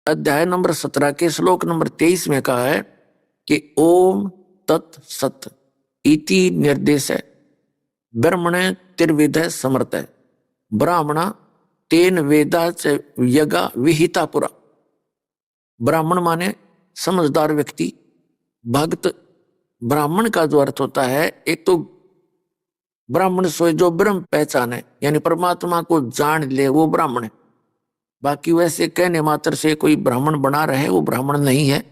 अध्याय नंबर 17 के श्लोक नंबर 23 में कहा है कि ओम तत् सत इति निर्देश है ब्रह्मणे त्रिविधय समर्थ है ब्राह्मणा तेन वेदा च यज्ञ विहिता पुरा। ब्राह्मण माने समझदार व्यक्ति, भक्त। ब्राह्मण का जो अर्थ होता है, एक तो ब्राह्मण सोए जो ब्रह्म पहचाने यानी परमात्मा को जान ले, वो ब्राह्मण है। बाकी वैसे कहने मात्र से कोई ब्राह्मण बना रहे, वो ब्राह्मण नहीं है।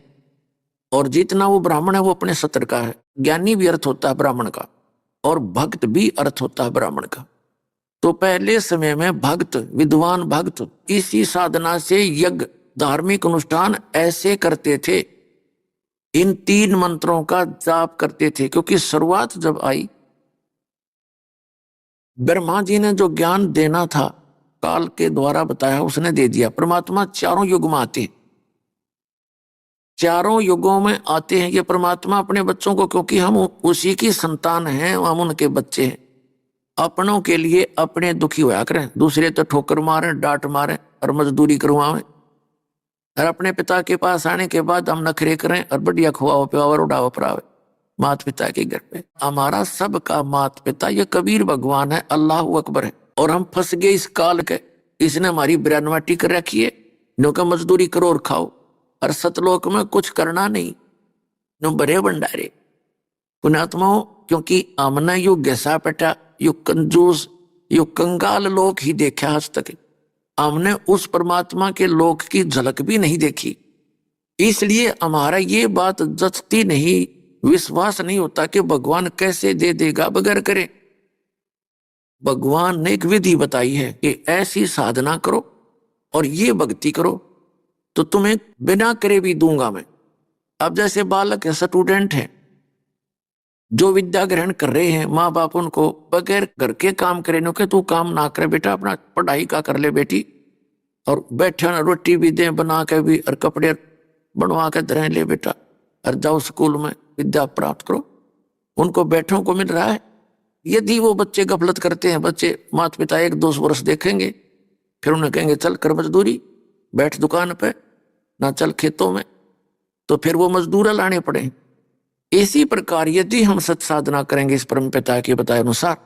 और जितना वो ब्राह्मण है वो अपने सत्र का है। ज्ञानी भी अर्थ होता है ब्राह्मण का, और भक्त भी अर्थ होता है ब्राह्मण का। तो पहले समय में भक्त, विद्वान भक्त इसी साधना से यज्ञ, धार्मिक अनुष्ठान ऐसे करते थे, इन 3 मंत्रों का जाप करते थे। क्योंकि शुरुआत जब आई, ब्रह्मा जी ने जो ज्ञान देना था काल के द्वारा बताया, उसने दे दिया। परमात्मा चारों युग में आते हैं, चारों युगों में आते हैं ये परमात्मा अपने बच्चों को, क्योंकि हम उसी की संतान हैं, हम उनके बच्चे हैं। अपनों के लिए अपने दुखी होया करें, दूसरे तो ठोकर मारे, डांट मारे और मजदूरी करवाएं, और अपने पिता के पास आने के बाद हम नखरे करें और बढ़िया खुआओ पिवाओ उड़ाओ परावे मात पिता के घर पे। हमारा सबका मात पिता ये कबीर भगवान है, अल्लाह अकबर है। और हम फंस गए इस काल के, इसने हमारी बिरानवाटी कर रखी है। नो का मजदूरी करो और खाओ, और सतलोक में कुछ करना नहीं, नो बड़े भंडारे पुण्यात्माओं। क्योंकि हमने यू घसा पेटा, यू कंजूस, यू कंगाल लोक ही देखा आज तक। हमने उस परमात्मा के लोक की झलक भी नहीं देखी, इसलिए हमारा ये बात जचती नहीं, विश्वास नहीं होता कि भगवान कैसे दे देगा बगैर करे। भगवान ने एक विधि बताई है कि ऐसी साधना करो और ये भक्ति करो तो तुम्हें बिना करे भी दूंगा मैं। अब जैसे बालक है, स्टूडेंट है, जो विद्या ग्रहण कर रहे हैं, माँ बाप उनको बगैर घर के काम करे नो के तू काम ना करे बेटा, अपना पढ़ाई का कर ले बेटी, और बैठे ना रोटी भी दें बना के भी, और कपड़े बनवा के धरे ले बेटा, और जाओ स्कूल में विद्या प्राप्त करो। उनको बैठों को मिल रहा है। यदि वो बच्चे गफलत करते हैं, बच्चे माता पिता 1-2 वर्ष देखेंगे, फिर उन्हें कहेंगे चल कर मजदूरी, बैठ दुकान पे, ना चल खेतों में, तो फिर वो मजदूर लाने पड़े। इसी प्रकार यदि हम सत साधना करेंगे इस परम पिता के बताए अनुसार,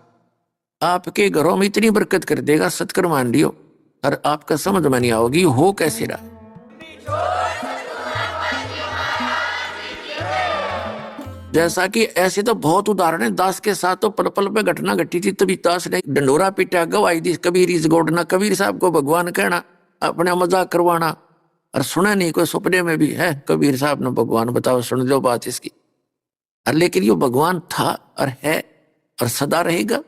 आपके घरों में इतनी बरकत कर देगा, सत्कर मान लियो, और आपका समझ में नहीं आओगी हो कैसे रहा। जैसा कि ऐसे तो बहुत उदाहरण है। दास के साथ तो पल पल पे घटना घटी थी, तभी दास ने डंडोरा पीटा, गवाही दी, कबीर इस गोडना, कबीर साहब को भगवान कहना, अपने मजाक करवाना, और सुना नहीं कोई सपने में भी है कबीर साहब ने भगवान, बताओ सुन लो बात इसकी। और लेकिन ये भगवान था और है और सदा रहेगा।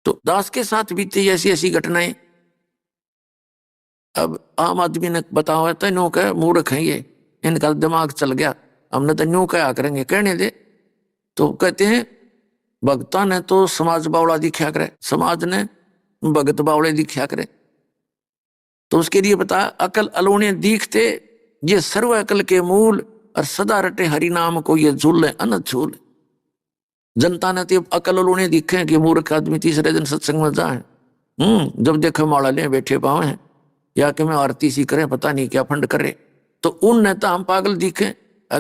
तो दास के साथ बीती ऐसी ऐसी घटनाएं। अब आम आदमी ने बताओ तो नो कह मूर्ख है ये, इनका दिमाग चल गया, हमने तो न्यू क्या करेंगे, कहने दे। तो कहते हैं भक्ता ने तो समाज बावड़ा दिखा करे, समाज ने भगत बावड़े दिखा करे। तो उसके लिए बता, अकल अलोने दीखते ये सर्व अकल के मूल, और सदा रटे हरि नाम को ये झूल अन झूल। जनता ने तो अकल अलोने दिखे कि मूर्ख आदमी तीसरे दिन सत्संग में जाए, जब देखो माला ले बैठे पावे हैं, या कि मैं आरती सी करें, पता नहीं क्या फंड करे। तो उन नेता हम पागल दिखे,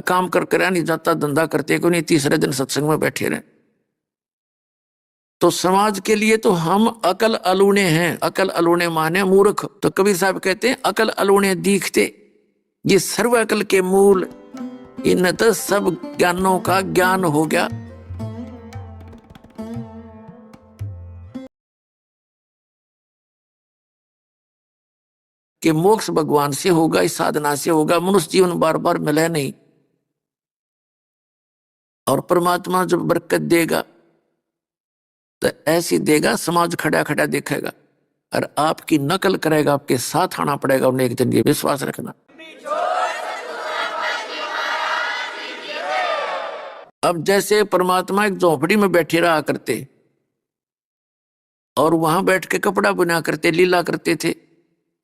काम कर कर नहीं जाता, धंधा करते को नहीं, तीसरे दिन सत्संग में बैठे रहे। तो समाज के लिए तो हम अकल अलूने हैं। अकल अलूने माने मूर्ख। तो कबीर साहब कहते हैं अकल अलूने दिखते ये सर्व अकल के मूल, इन तो सब ज्ञानों का ज्ञान हो गया। कि मोक्ष भगवान से होगा, इस साधना से होगा। मनुष्य जीवन बार बार मिले नहीं, और परमात्मा जब बरकत देगा तो ऐसी देगा, समाज खड़ा खड़ा देखेगा, और आपकी नकल करेगा, आपके साथ आना पड़ेगा उन्हें एक दिन, ये विश्वास रखना। अब जैसे परमात्मा एक झोपड़ी में बैठे रहा करते, और वहां बैठ के कपड़ा बुना करते, लीला करते थे,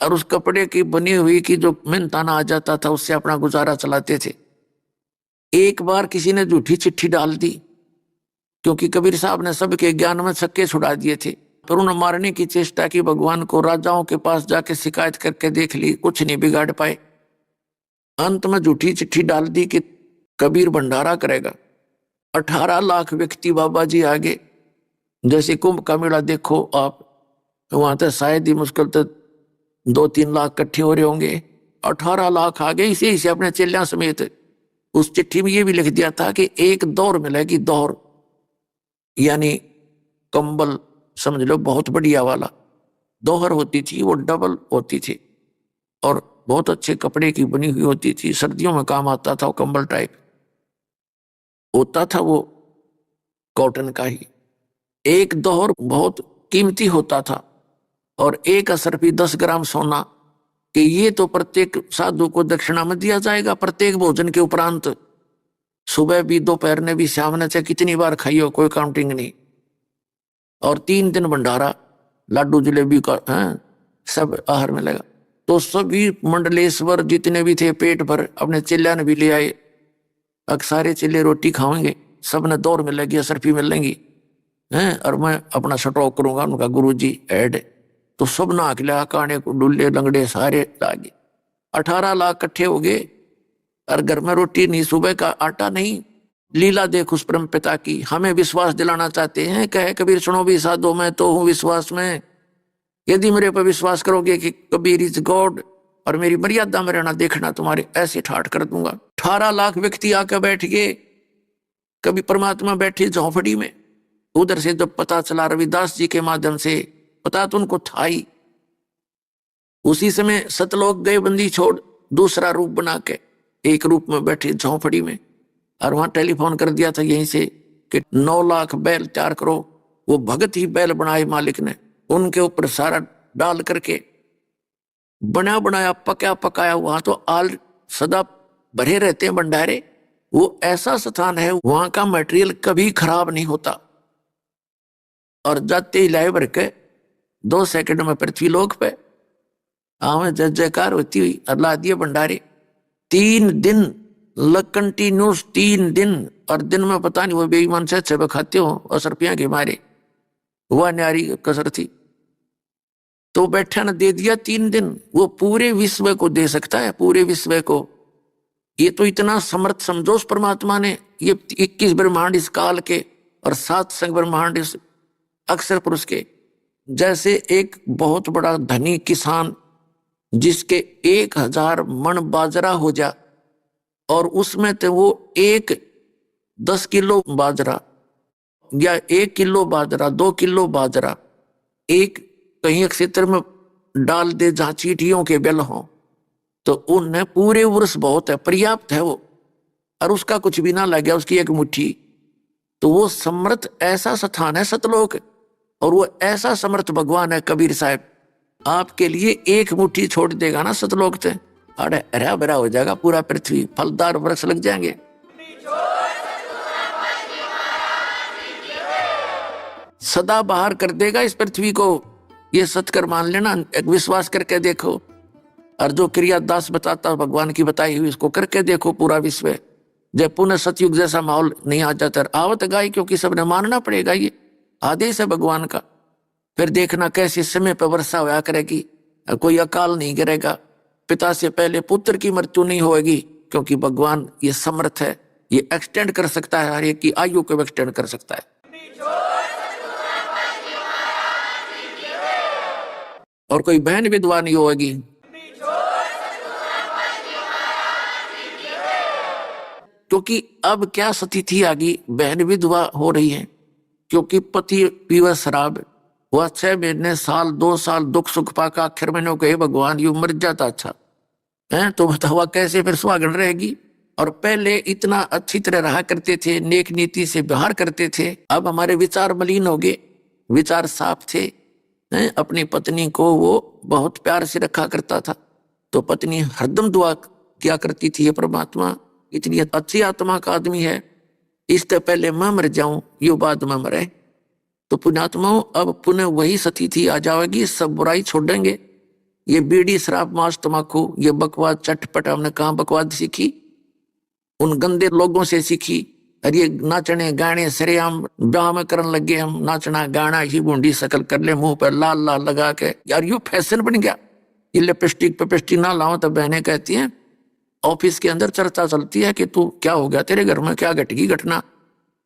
और उस कपड़े की बनी हुई की जो मेहनताना आ जाता था उससे अपना गुजारा चलाते थे। एक बार किसी ने झूठी चिट्ठी डाल दी, क्योंकि कबीर साहब ने सबके ज्ञान में छक्के छुड़ा दिए थे। पर उन्होंने मारने की चेष्टा की भगवान को, राजाओं के पास जाके शिकायत करके देख ली, कुछ नहीं बिगाड़ पाए। अंत में झूठी चिट्ठी डाल दी कि कबीर भंडारा करेगा। 18 लाख व्यक्ति बाबा जी आगे, जैसे कुंभ का मेला देखो आप, वहां तो शायद ही मुश्किल तो 2-3 लाख इकट्ठे हो रहे होंगे। 18 लाख आ गए इसे इसे अपने चेलियां समेत। उस चिट्ठी में ये भी लिख दिया था कि एक दौर मिलेगी, दौर यानी कंबल समझ लो बहुत बढ़िया वाला। दोहर होती थी, वो डबल होती थी और बहुत अच्छे कपड़े की बनी हुई होती थी, सर्दियों में काम आता था। वो कंबल टाइप होता था, वो कॉटन का ही। एक दोहर बहुत कीमती होता था और एक असर भी 10 ग्राम सोना, कि ये तो प्रत्येक साधु को दक्षिणा में दिया जाएगा प्रत्येक भोजन के उपरांत। सुबह भी, दोपहर ने भी, शाम ने चाहे कितनी बार खाइयो, कोई काउंटिंग नहीं। और 3 दिन भंडारा, लाडू जलेबी का सब आहार मिलेगा। तो सभी मंडलेश्वर जितने भी थे पेट भर अपने चिल्ला ने भी ले आए। अब सारे चिल्ले रोटी खाएंगे, सब ने दौर मिलेगी, असरफी मिलेंगी हैं, और मैं अपना स्टॉक करूंगा। उनका गुरु जी ऐड, तो सब ना खिला, काने को डुल्ले लंगड़े सारे लागे। 18 लाख इकट्ठे हो गए और घर में रोटी नहीं, सुबह का आटा नहीं। लीला देख उस परम पिता की। हमें विश्वास दिलाना चाहते हैं, कहे कबीर सुनो भी साधो, मैं तो हूं विश्वास में। यदि मेरे पर विश्वास करोगे कि कबीर इज गॉड और मेरी मर्यादा में रहना, देखना तुम्हारे ऐसे ठाठ कर दूंगा। 18 लाख व्यक्ति आकर बैठ गए। कभी परमात्मा बैठे झोंपड़ी में। उधर से जब पता चला रविदास जी के माध्यम से, पता तो उनको था ही। उसी समय सतलोक गए बंदी छोड़, दूसरा रूप बना के एक रूप में बैठे झोंपड़ी में, और वहां टेलीफोन कर दिया था यहीं से कि 9 लाख बैल तैयार करो। वो भगत ही बैल बनाए मालिक ने, उनके ऊपर सारा डाल करके बना बनाया पकाया पकाया। वहां तो आल सदा भरे रहते हैं भंडारे। वो ऐसा स्थान है, वहां का मटेरियल कभी खराब नहीं होता। और जाते ही लाए भर के 2 सेकंड में पृथ्वी लोक पे आवे जय जयकार होती हुई और ला दिए भंडारे। 3 दिन कंटिन्यूस, 3 दिन। और दिन में पता नहीं वो बेईमान से अच्छे खाते हो और सरपिया के मारे, वह न्यारी कसर थी। तो बैठा न दे दिया 3 दिन। वो पूरे विश्व को दे सकता है, पूरे विश्व को। ये तो इतना समर्थ समझो उस परमात्मा ने। ये 21 ब्रह्मांड इस काल के और 7 संग ब्रह्मांड इस अक्षर पुरुष के। जैसे एक बहुत बड़ा धनी किसान जिसके 1000 मन बाजरा हो जा, और उसमें तो वो 10 किलो बाजरा या 1 किलो बाजरा, 2 किलो बाजरा एक कहीं क्षेत्र में डाल दे जहां चींटियों के बेल हो, तो उन्हें पूरे वर्ष बहुत है, पर्याप्त है वो। और उसका कुछ भी ना लगे, उसकी एक मुट्ठी। तो वो समर्थ ऐसा स्थान है सतलोक, और वो ऐसा समर्थ भगवान है कबीर साहब। आपके लिए एक मुट्ठी छोड़ देगा ना सतलोक से, अरे हरा भरा हो जाएगा पूरा पृथ्वी, फलदार वृक्ष लग जाएंगे। सदा बाहर कर देगा इस पृथ्वी को। ये सत्कर मान लेना, एक विश्वास करके देखो। और जो क्रिया दास बताता भगवान की बताई हुई, इसको करके देखो पूरा विश्व। जब पुनः सतयुग जैसा माहौल नहीं आ जाता, आवत गाय, क्योंकि सबने मानना पड़ेगा, ये आदेश है भगवान का। फिर देखना कैसे समय पर वर्षा होया करेगी, कोई अकाल नहीं गिरेगा। पिता से पहले पुत्र की मृत्यु नहीं होगी, क्योंकि भगवान ये समर्थ है, ये एक्सटेंड कर सकता है, हर एक की आयु को एक्सटेंड कर सकता है। और कोई बहन विधवा नहीं होगी। क्योंकि अब क्या स्थिति आ गई, बहन विधवा हो रही है क्योंकि पति पीवा शराब। वह 6 महीने, साल, 2 साल दुख सुख पाका, आखिर मैंने कहे भगवान यू मर जाता अच्छा है, तो बतावा कैसे फिर सुहागन रहेगी। और पहले इतना अच्छी तरह रहा करते थे, नेक नीति से व्यवहार करते थे। अब हमारे विचार मलिन हो गए, विचार साफ थे। अपनी पत्नी को वो बहुत प्यार से रखा करता था, तो पत्नी हरदम दुआ किया करती थी, ये परमात्मा इतनी अच्छी आत्मा का आदमी है, इससे पहले मैं मर जाऊं, यो बाद में मरे। तो पुण्यात्माओं, अब पुनः वही स्थिति आ जाएगी, सब बुराई छोड़ेंगे। ये बीड़ी, शराब, मांस, तम्बाकू, ये बकवाद, चटपट हमने कहाँ बकवाद सीखी? उन गंदे लोगों से सीखी अरे ये नाचने गाने सरेआम ब्याह में करने लगे, हम नाचना गाना ही बूंदी शकल कर ले, मुंह पर लाल लाल लगा के, यार यू फैशन बन गया। ये लिपस्टिक पेस्टिक ना लाओ तो बहनें कहती हैं, ऑफिस के अंदर चर्चा चलती है कि तू क्या हो गया, तेरे घर में क्या घटगी घटना,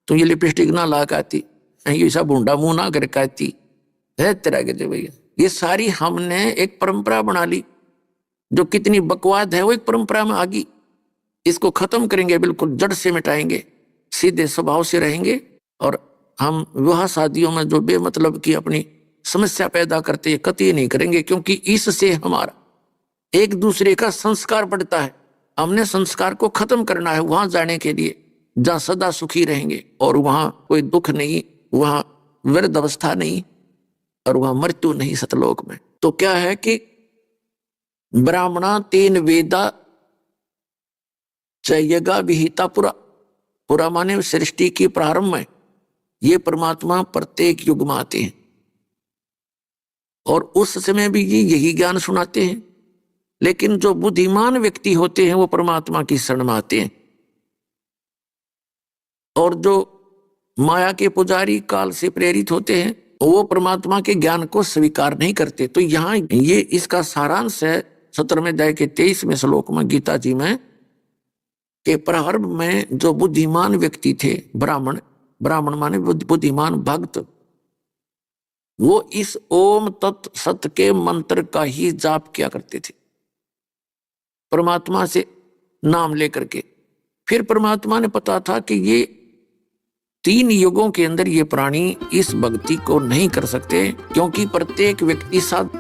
तू ये लिपस्टिक ना ला के आती, ये ऐसा बूंदा मुंह ना करके आती है तेरा के। भैया ये सारी हमने एक परंपरा बना ली, जो कितनी बकवाद है वो एक परंपरा में आ गई। इसको खत्म करेंगे, बिल्कुल जड़ से मिटाएंगे, सीधे स्वभाव से रहेंगे। और हम विवाह शादियों में जो बेमतलब की अपनी समस्या पैदा करते हैं कतई नहीं करेंगे, क्योंकि इससे हमारा एक दूसरे का संस्कार बढ़ता है। हमने संस्कार को खत्म करना है वहां जाने के लिए जहां सदा सुखी रहेंगे, और वहां कोई दुख नहीं, वहां वृद्ध अवस्था नहीं, और वहां मृत्यु नहीं सतलोक में। तो क्या है कि ब्राह्मणा तीन वेदा चयगा विहिता पुरा, पुरा माने सृष्टि की प्रारंभ में ये परमात्मा प्रत्येक युग में आते हैं, और उस समय भी ये यही ज्ञान सुनाते हैं। लेकिन जो बुद्धिमान व्यक्ति होते हैं वो परमात्मा की शरण में आते हैं, और जो माया के पुजारी काल से प्रेरित होते हैं वो परमात्मा के ज्ञान को स्वीकार नहीं करते। तो यहाँ ये इसका सारांश है 17वें अध्याय के 23वें श्लोक में गीता जी में, कि प्रारंभ में जो बुद्धिमान व्यक्ति थे, ब्राह्मण, ब्राह्मण माने बुद्धिमान भक्त, वो इस ओम तत् सत के मंत्र का ही जाप किया करते थे, परमात्मा से नाम लेकर के। फिर परमात्मा ने पता था कि ये 3 युगों के अंदर ये प्राणी इस भक्ति को नहीं कर सकते, क्योंकि प्रत्येक व्यक्ति साथ